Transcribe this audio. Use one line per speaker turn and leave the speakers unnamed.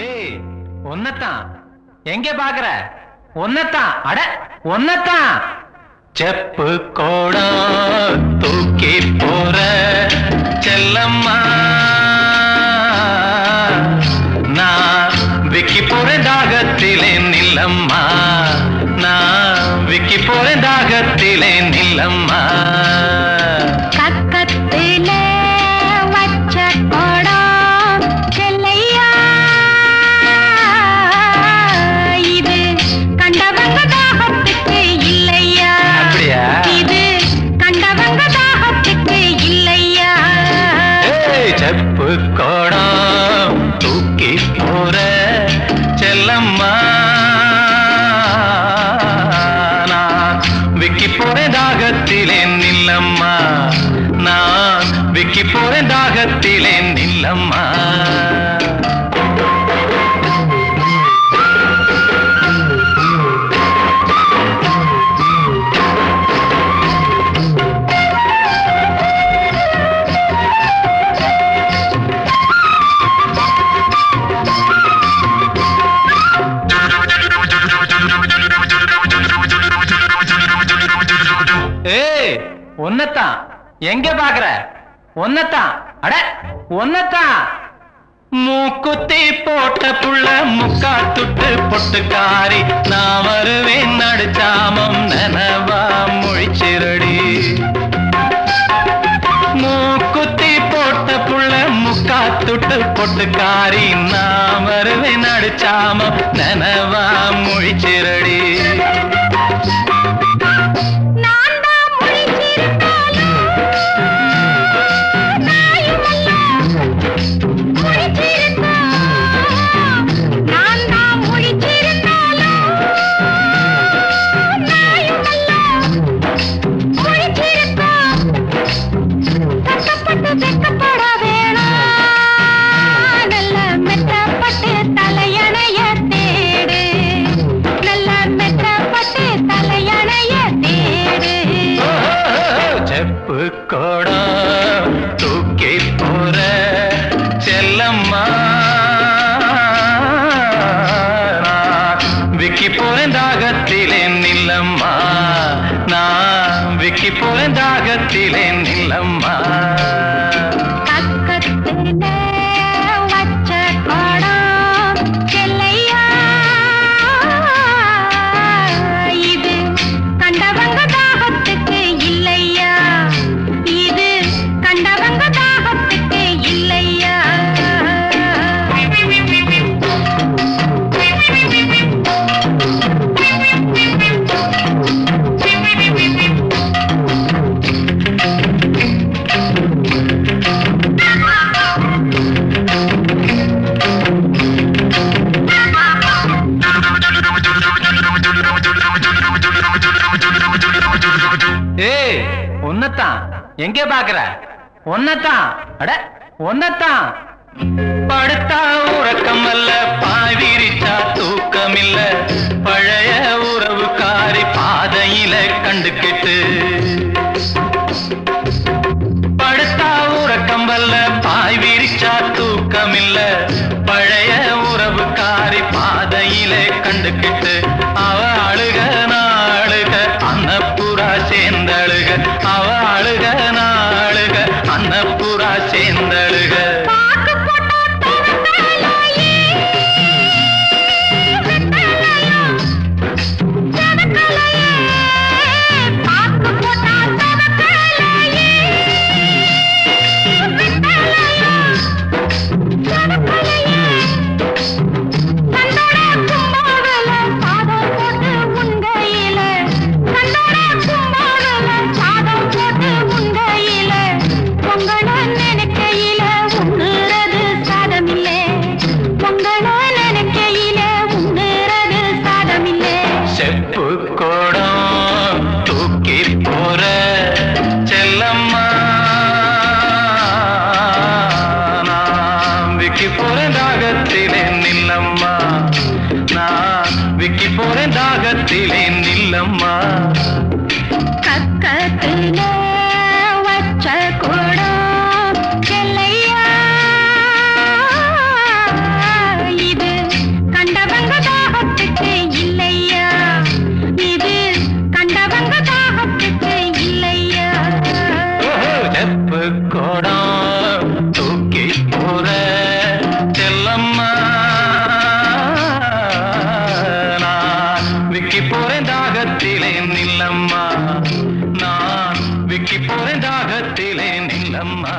ஏய், ஒன்னத்தான் எங்க பாக்குற? ஒன்னத்தான், அட ஒன்னத்தான். செப்பு கோடம் தூக்கி போற செல்லம்மா, நான் விக்கி போறேன் தாகத்திலே நில்லம்மா, நான் விக்கி போறேன் தாகத்திலே நில்லம்மா.
கக்கத்திலே வச்ச கோடம் செல்லையா, இது கண்டவங்க தாகத்துக்கு இல்லையா?
அப்படியா?
இது கண்டவங்க தாகத்துக்கு இல்லையா?
செப்பு கோடம் தூக்கி போற செல்லம்மா, நான் விக்கி போறேன் தாகத்திலே நில்லம்மா, நான் விக்கி போறேன் தாகத்திலே நில்லம்மா. ஏய், ஒன்னத்தான் எங்க பாக்குற? ஒன்னத்தான், அட ஒன்னத்தான். மூக்குத்தி போட்ட புள்ள முக்கா துட்டு பொட்டுக்காரி, நான் வருவேன் நடுச்சாமம் நனவா மொழிச்சிரடி. மூக்குத்தி போட்ட புள்ள முக்கா துட்டு பொட்டுக்காரி, நான் வருவேன் நடுச்சாமம் நனவா மொழிச்சிரடி. கோடம் தூக்கி போற செல்லம்மா, நான் விக்கி போறேன் தாகத்திலே நில்லம்மா, நான் விக்கி போறேன் தாகத்திலே நில்லம்மா. ஏய், ஒன்னத்தான் எங்க பாக்குற? ஒன்னத்தான், அட ஒன்னத்தான். படுத்தா உறக்கம் அல்ல, பாய் விரிச்சா தூக்கம் இல்ல, பழைய உறவுக்காரி பாதையில கண்டுகிட்டு. படுத்தா உறக்கம் அல்ல, பாய் விரிச்சா தூக்கம் இல்ல, பழைய உறவுக்காரி பாதையில கண்டுகிட்டு. அவ அழுக நாளுக அன்னப்புறா சேர்ந்தழுக, அவ அழுக நாளுக அன்னப்புறா சேர்ந்தழுக.
பாக்கு போட்டா
சொல்லம்மா